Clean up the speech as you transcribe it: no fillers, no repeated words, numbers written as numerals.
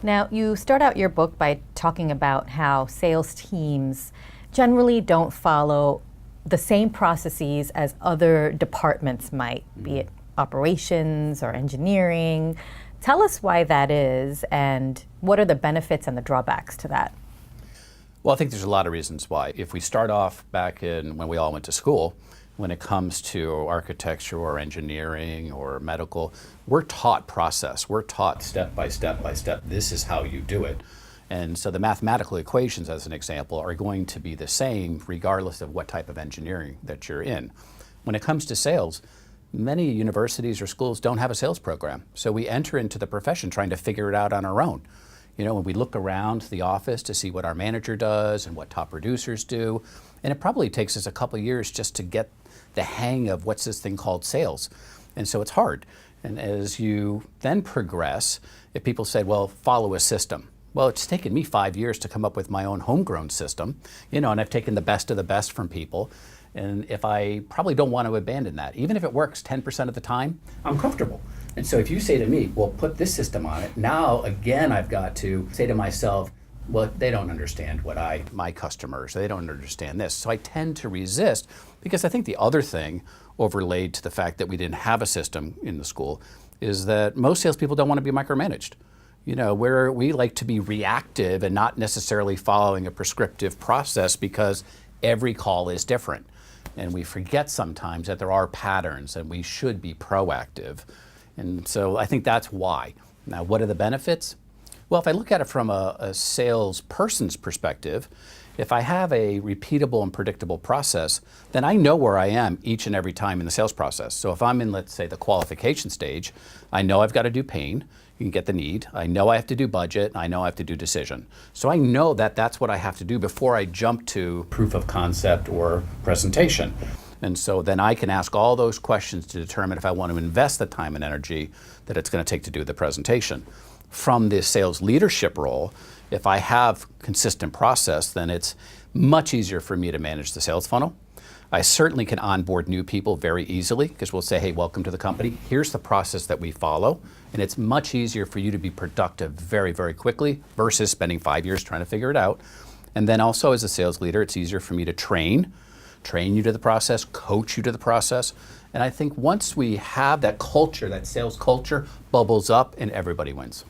Now, you start out your book by talking about how sales teams generally don't follow the same processes as other departments might, be it operations or engineering. Tell us why that is and what are the benefits and the drawbacks to that? Well, I think there's a lot of reasons why. If we start off back in when we all went to school, when it comes to architecture or engineering or medical, we're taught process. We're taught step by step by step, this is how you do it. And so the mathematical equations, as an example, are going to be the same regardless of what type of engineering that you're in. When it comes to sales, many universities or schools don't have a sales program. So we enter into the profession trying to figure it out on our own. You know, when we look around the office to see what our manager does and what top producers do, and it probably takes us a couple of years just to get the hang of what's this thing called sales. And so it's hard. And as you then progress, if people say, well, follow a system. Well, it's taken me 5 years to come up with my own homegrown system, you know, and I've taken the best of the best from people. And if I probably don't want to abandon that, even if it works 10% of the time, I'm comfortable. And so if you say to me, well, put this system on it, now again, I've got to say to myself, well, they don't understand my customers, they don't understand this. So I tend to resist because I think the other thing overlaid to the fact that we didn't have a system in the school is that most salespeople don't want to be micromanaged. You know, where we like to be reactive and not necessarily following a prescriptive process because every call is different. And we forget sometimes that there are patterns and we should be proactive. And so I think that's why. Now, what are the benefits? Well, if I look at it from a salesperson's perspective, if I have a repeatable and predictable process, then I know where I am each and every time in the sales process. So if I'm in, let's say, the qualification stage, I know I've got to do pain, you can get the need. I know I have to do budget, I know I have to do decision. So I know that that's what I have to do before I jump to proof of concept or presentation. And so then I can ask all those questions to determine if I want to invest the time and energy that it's going to take to do the presentation. From the sales leadership role, if I have consistent process, then it's much easier for me to manage the sales funnel. I certainly can onboard new people very easily because we'll say, hey, welcome to the company. Here's the process that we follow. And it's much easier for you to be productive very, very quickly versus spending 5 years trying to figure it out. And then also as a sales leader, it's easier for me to train you to the process, coach you to the process. And I think once we have that culture, that sales culture bubbles up and everybody wins.